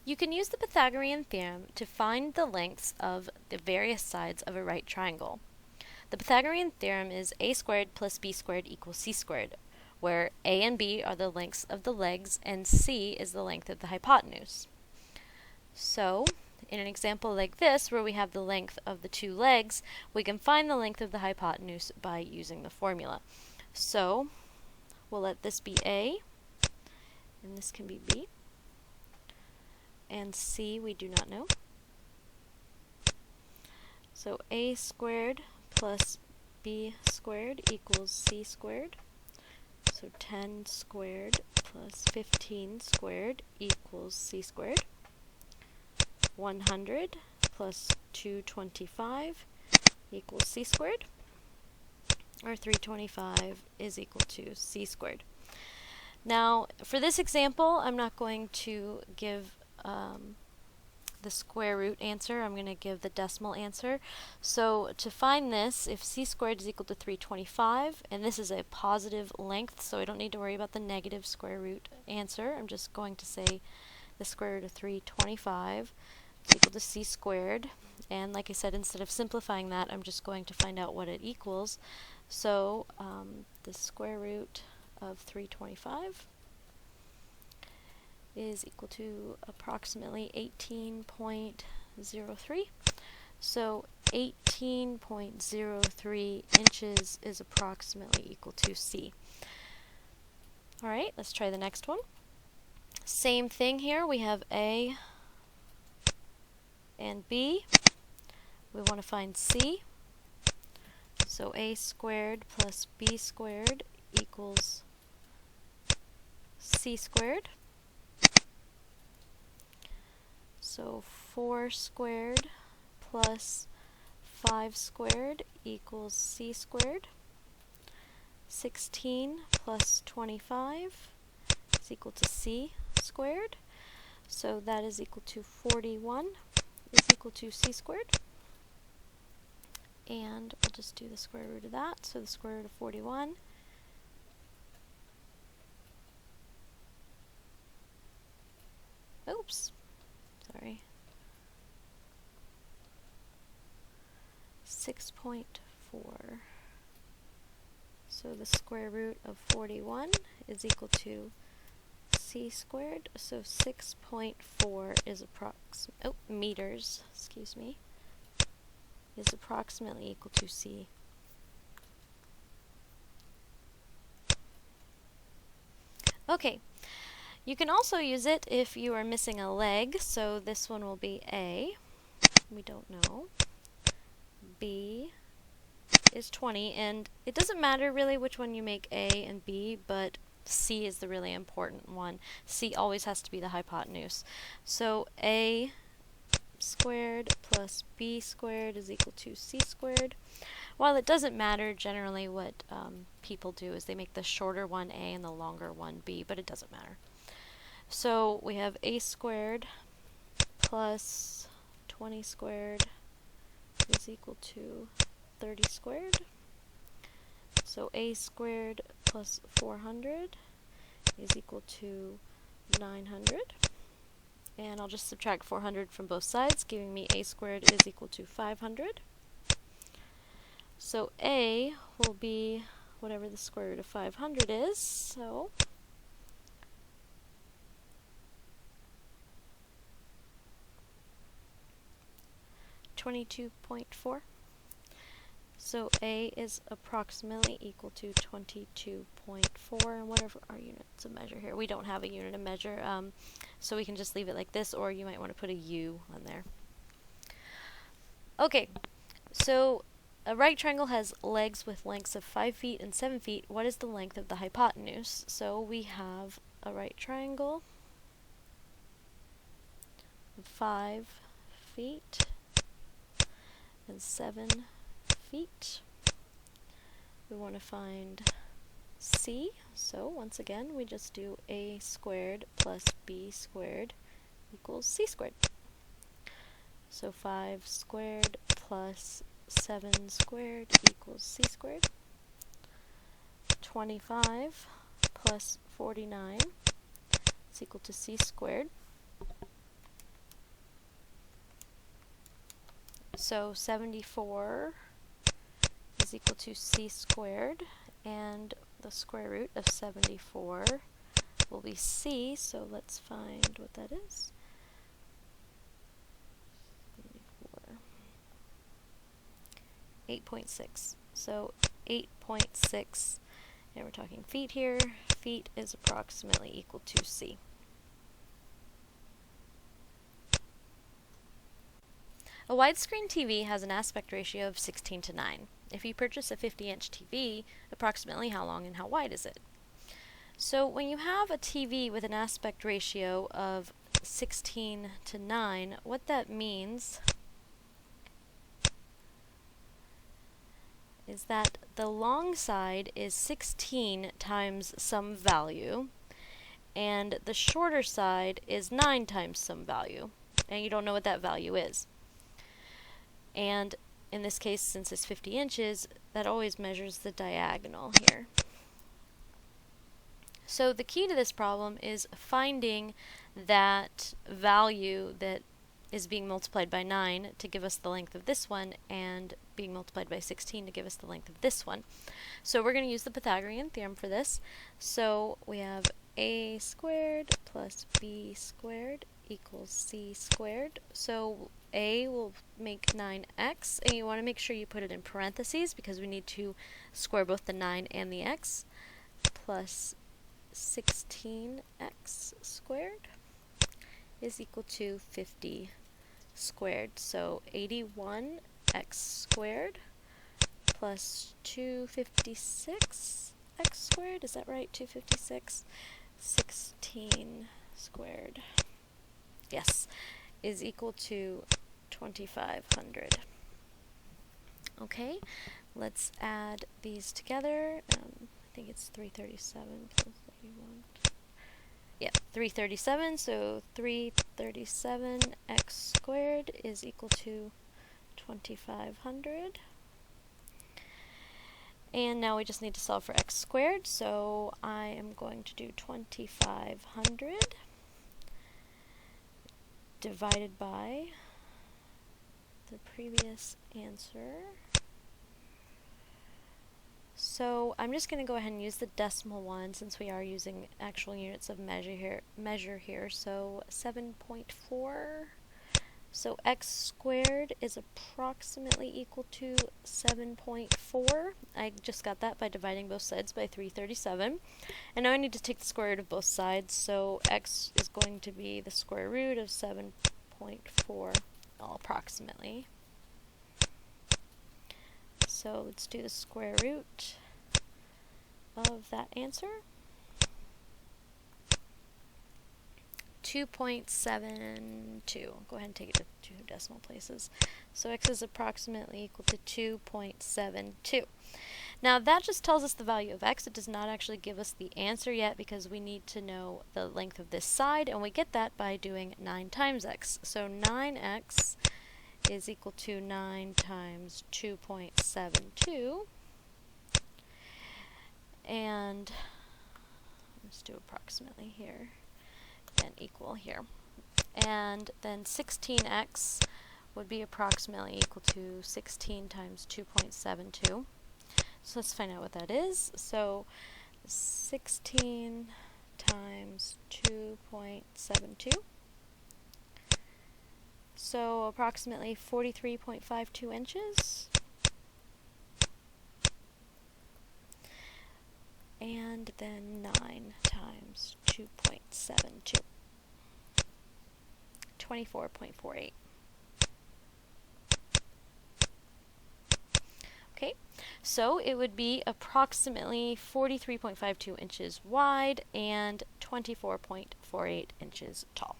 You can use the Pythagorean theorem to find the lengths of the various sides of a right triangle. The Pythagorean theorem is a squared plus b squared equals c squared, where a and b are the lengths of the legs and c is the length of the hypotenuse. So, in an example like this, where we have the length of the two legs, we can find the length of the hypotenuse by using the formula. So, we'll let this be a, and this can be b, and c we do not know. So a squared plus b squared equals c squared. So 10 squared plus 15 squared equals c squared. 100 plus 225 equals c squared. Or 325 is equal to c squared. Now, for this example, I'm not going to give the square root answer. I'm going to give the decimal answer. So to find this, if c squared is equal to 325, and this is a positive length, so I don't need to worry about the negative square root answer. I'm just going to say the square root of 325 is equal to c squared. And like I said, instead of simplifying that, I'm just going to find out what it equals. So the square root of 325 is equal to approximately 18.03. So 18.03 inches is approximately equal to c. Alright, let's try the next one. Same thing here. We have a and b. We want to find c. So a squared plus b squared equals c squared. So 4 squared plus 5 squared equals c squared. 16 plus 25 is equal to c squared. So that is equal to 41 is equal to c squared. And we'll just do the square root of that. So the square root of 41 sorry, 6.4. So the square root of 41 is equal to c squared. So 6.4 is meters, is approximately equal to c. Okay. You can also use it if you are missing a leg, so this one will be A. We don't know. B is 20, and it doesn't matter really which one you make A and B, but C is the really important one. C always has to be the hypotenuse. So A squared plus B squared is equal to C squared. While it doesn't matter, generally what people do is they make the shorter one A and the longer one B, but it doesn't matter. So we have a squared plus 20 squared is equal to 30 squared. So a squared plus 400 is equal to 900. And I'll just subtract 400 from both sides, giving me a squared is equal to 500. So a will be whatever the square root of 500 is. So 22.4. So A is approximately equal to 22.4, and whatever our units of measure here. We don't have a unit of measure, so we can just leave it like this, or you might want to put a U on there. Okay, so a right triangle has legs with lengths of 5 feet and 7 feet. What is the length of the hypotenuse? So we have a right triangle of 5 feet and 7 feet. We want to find C, so once again we just do a squared plus b squared equals c squared. So 5 squared plus 7 squared equals c squared. 25 plus 49 is equal to c squared. So 74 is equal to c squared, and the square root of 74 will be c, so let's find what that is. 8.6. So 8.6, and we're talking feet here. Feet is approximately equal to c. A widescreen TV has an aspect ratio of 16:9. If you purchase a 50-inch TV, approximately how long and how wide is it? So when you have a TV with an aspect ratio of 16:9, what that means is that the long side is 16 times some value, and the shorter side is 9 times some value, and you don't know what that value is. And in this case, since it's 50 inches, that always measures the diagonal here. So the key to this problem is finding that value that is being multiplied by 9 to give us the length of this one, and being multiplied by 16 to give us the length of this one. So we're going to use the Pythagorean Theorem for this. So we have a squared plus b squared equals c squared. So a will make 9x, and you want to make sure you put it in parentheses because we need to square both the 9 and the x, plus 16x squared is equal to 50 squared. So 81x squared plus 256x squared, is that right? 256? 16 squared, yes, is equal to 2500. Okay, let's add these together. I think it's 337 plus 31. Yeah, 337, so 337x squared is equal to 2500. And now we just need to solve for x squared, so I am going to do 2500 divided by the previous answer. So I'm just going to go ahead and use the decimal one since we are using actual units of measure here. So 7.4. So x squared is approximately equal to 7.4. I just got that by dividing both sides by 337. And now I need to take the square root of both sides. So x is going to be the square root of 7.4, approximately. So let's do the square root of that answer. 2.72. Go ahead and take it to 2 decimal places. So x is approximately equal to 2.72. Now that just tells us the value of x. It does not actually give us the answer yet because we need to know the length of this side, and we get that by doing 9 times x. So 9x is equal to 9 times 2.72, and let's do approximately here and equal here. And then 16x would be approximately equal to 16 times 2.72. So let's find out what that is. So 16 times 2.72. So approximately 43.52 inches. And then 9 times 2.72. 24.48. Okay, so it would be approximately 43.52 inches wide and 24.48 inches tall.